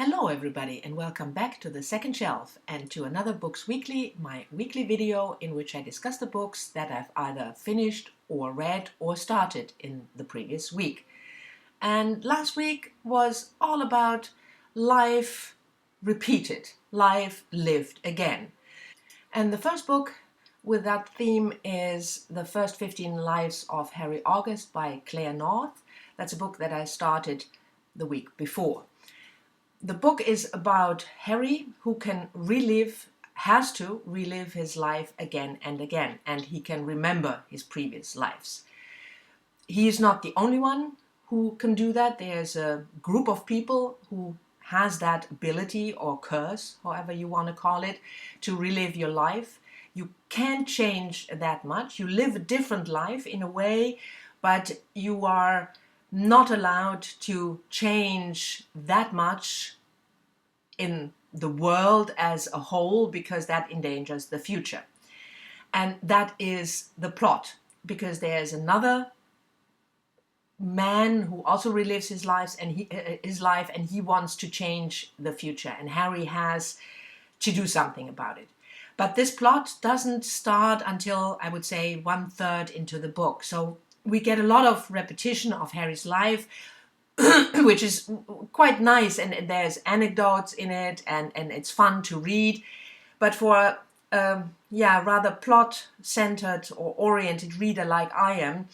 Hello everybody and welcome back to the second shelf and to another Books Weekly, my weekly video in which I discuss the books that I've either finished or read or started in the previous week. And last week was all about life repeated, life lived again. And the first book with that theme is The First 15 Lives of Harry August by Claire North. That's a book that I started the week before. The book is about Harry, who has to relive his life again and again, and he can remember his previous lives. He is not the only one who can do that. There's a group of people who has that ability or curse, however you want to call it, to relive your life. You can't change that much. You live a different life in a way, but you are not allowed to change that much in the world as a whole because that endangers the future. And that is the plot, because there's another man who also relives his life and he wants to change the future, and Harry has to do something about it. But this plot doesn't start until, I would say, 1/3 into the book. So we get a lot of repetition of Harry's life, which is quite nice, and there's anecdotes in it, and it's fun to read. But for a rather plot-centered or oriented reader like I am,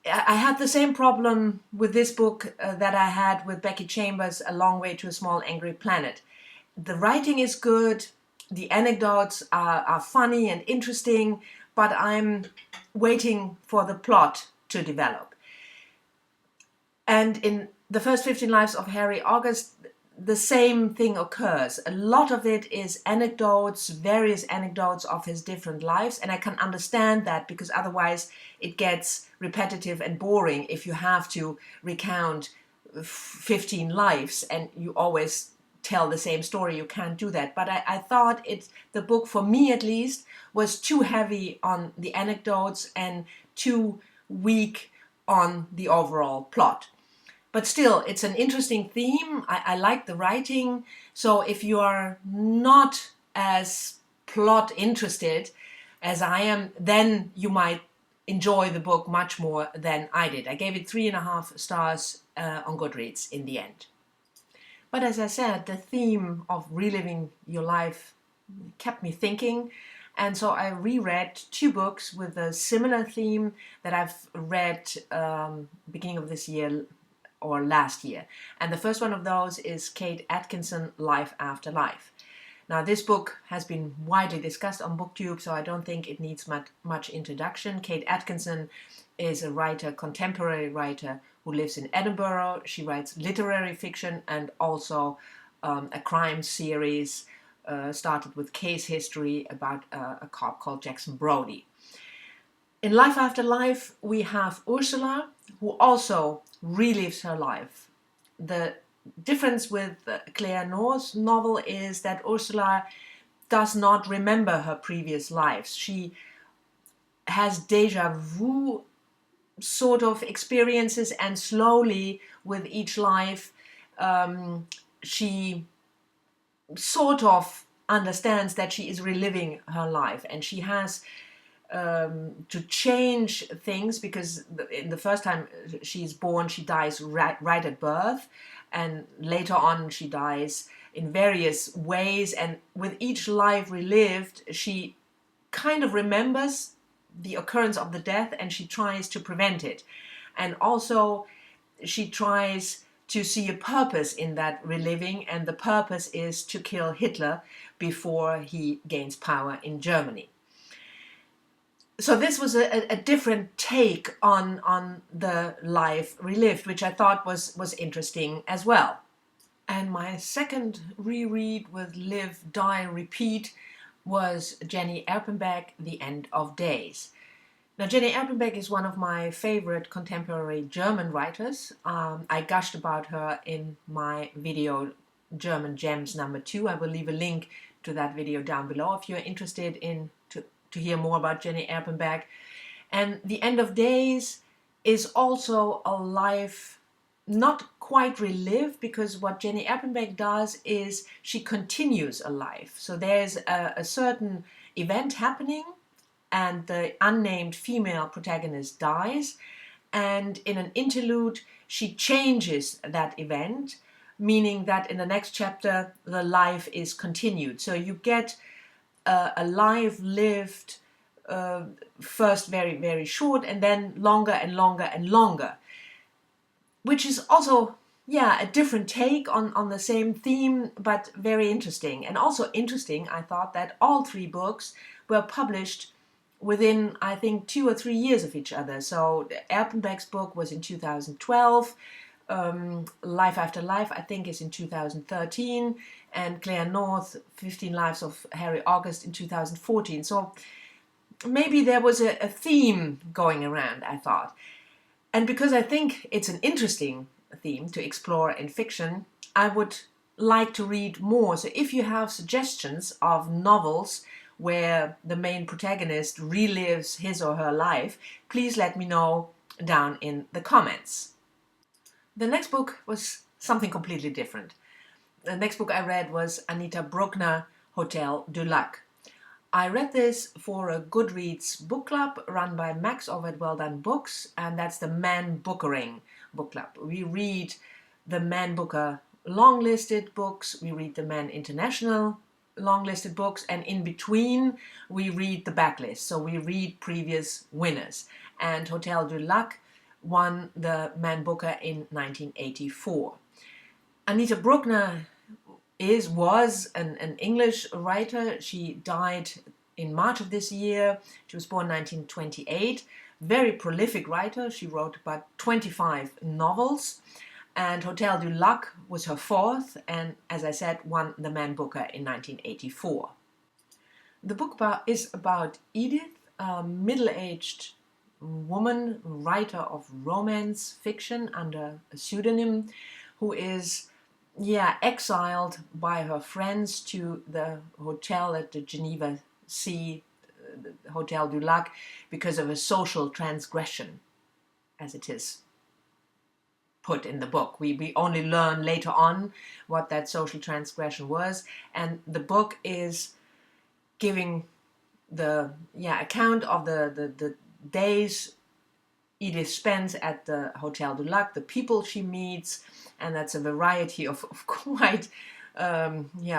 I had the same problem with this book that I had with Becky Chambers' A Long Way to a Small Angry Planet. The writing is good, the anecdotes are funny and interesting, but I'm waiting for the plot to develop. And in The First 15 Lives of Harry August, the same thing occurs. A lot of it is anecdotes, various anecdotes of his different lives, and I can understand that, because otherwise it gets repetitive and boring if you have to recount 15 lives and you always tell the same story. You can't do that. But I thought the book, for me at least, was too heavy on the anecdotes and too weak on the overall plot. But still, it's an interesting theme. I like the writing. So if you are not as plot interested as I am, then you might enjoy the book much more than I did. I gave it 3.5 stars on Goodreads in the end. But as I said, the theme of reliving your life kept me thinking. And so I reread 2 books with a similar theme that I've read beginning of this year or last year. And the first one of those is Kate Atkinson, Life After Life. Now, this book has been widely discussed on BookTube, so I don't think it needs much introduction. Kate Atkinson is a writer, contemporary writer, who lives in Edinburgh. She writes literary fiction and also a crime series, started with Case History, about a cop called Jackson Brodie. In Life After Life, we have Ursula, who also relives her life. The difference with Claire North's novel is that Ursula does not remember her previous lives. She has déjà vu sort of experiences, and slowly with each life she sort of understands that she is reliving her life, and she has to change things, because in the first time she's born, she dies right at birth, and later on she dies in various ways, and with each life relived she kind of remembers the occurrence of the death, and she tries to prevent it, and also she tries to see a purpose in that reliving, and the purpose is to kill Hitler before he gains power in Germany. So this was a different take on the life relived, which I thought was interesting as well. And my second reread with Live, Die, Repeat was Jenny Erpenbeck, The End of Days. Now, Jenny Erpenbeck is one of my favorite contemporary German writers. I gushed about her in my video German Gems #2. I will leave a link to that video down below if you're interested in to hear more about Jenny Erpenbeck. And The End of Days is also a life not quite relive, because what Jenny Erpenbeck does is she continues a life. So there's a certain event happening and the unnamed female protagonist dies, and in an interlude she changes that event, meaning that in the next chapter the life is continued. So you get a life lived, first very, very short, and then longer and longer and longer, which is also, yeah, a different take on the same theme, but very interesting. And also interesting, I thought, that all three books were published within, I think, 2 or 3 years of each other. So Erpenbeck's book was in 2012, Life After Life, I think, is in 2013, and Claire North, 15 Lives of Harry August, in 2014. So maybe there was a theme going around, I thought. And because I think it's an interesting theme to explore in fiction, I would like to read more. So if you have suggestions of novels where the main protagonist relives his or her life, please let me know down in the comments. The next book was something completely different. The next book I read was Anita Brookner, Hotel du Lac. I read this for a Goodreads book club run by Max over at Well Done Books, and that's the Man Bookering book club. We read the Man Booker long-listed books, we read the Man International long-listed books, and in between we read the backlist. So we read previous winners. And Hotel du Lac won the Man Booker in 1984. Anita Brookner was an English writer. She died in March of this year. She was born in 1928. Very prolific writer. She wrote about 25 novels. And Hotel du Lac was her fourth, and as I said, won the Man Booker in 1984. The book is about Edith, a middle-aged woman, writer of romance fiction under a pseudonym, who is exiled by her friends to the hotel at the Geneva Sea, the Hotel du Lac, because of a social transgression, as it is put in the book. We only learn later on what that social transgression was, and the book is giving the account of the days Edith spends at the Hotel du Lac, the people she meets, and that's a variety of quite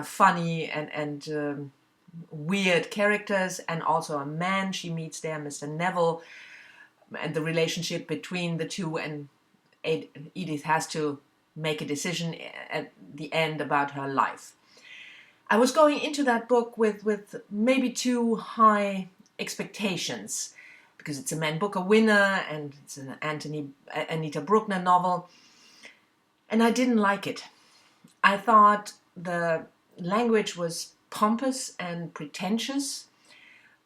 funny and weird characters, and also a man she meets there, Mr. Neville, and the relationship between the two, and Edith has to make a decision at the end about her life. I was going into that book with maybe too high expectations, because it's a Man Booker winner and it's an Anita Brookner novel, and I didn't like it. I thought the language was pompous and pretentious.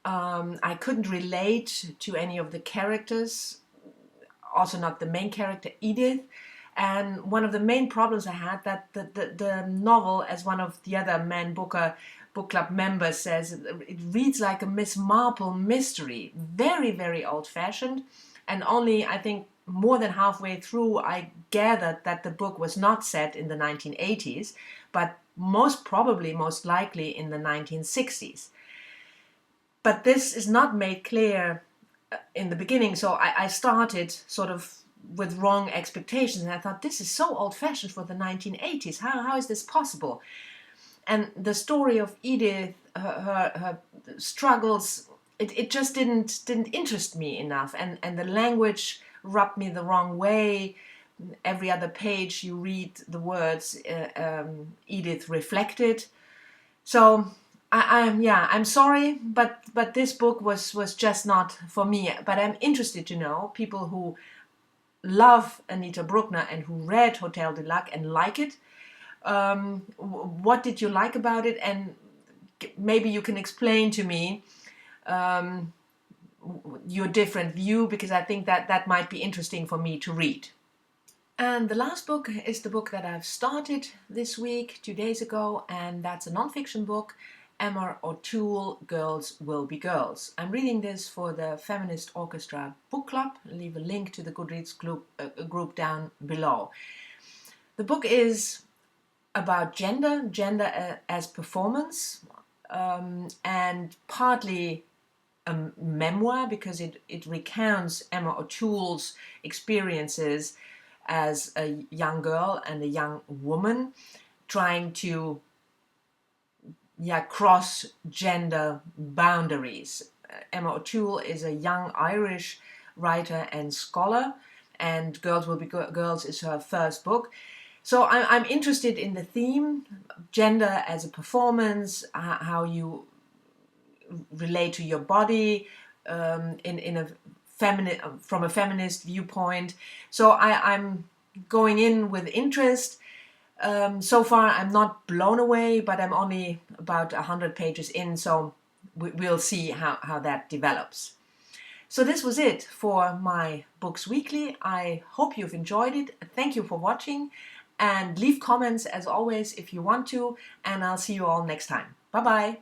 I couldn't relate to any of the characters, also not the main character, Edith. And one of the main problems I had, that the novel, as one of the other Man Booker book club members says, it reads like a Miss Marple mystery, very, very old-fashioned, and only, I think, more than halfway through I gathered that the book was not set in the 1980s, but most likely in the 1960s. But this is not made clear in the beginning, so I started sort of with wrong expectations, and I thought, this is so old-fashioned for the 1980s. How is this possible? And the story of Edith, her struggles, it just didn't interest me enough, and the language rubbed me the wrong way. Every other page you read the words Edith reflected. So I'm sorry, but this book was just not for me. But I'm interested to know people who love Anita Brookner and who read Hotel du Lac and like it. What did you like about it? And maybe you can explain to me your different view, because I think that might be interesting for me to read. And the last book is the book that I've started this week, 2 days ago, and that's a non-fiction book, Emer O'Toole, Girls Will Be Girls. I'm reading this for the Feminist Orchestra Book Club. I'll leave a link to the Goodreads group down below. The book is about gender as performance, and partly a memoir because it recounts Emer O'Toole's experiences as a young girl and a young woman trying to cross gender boundaries. Emer O'Toole is a young Irish writer and scholar, and Girls Will Be Girls is her first book. So I'm interested in the theme, gender as a performance, how you relate to your body in a from a feminist viewpoint. So I'm going in with interest. So far I'm not blown away, but I'm only about 100 pages in, so we'll see how that develops. So this was it for my Books Weekly. I hope you've enjoyed it. Thank you for watching, and leave comments as always if you want to, and I'll see you all next time. Bye bye.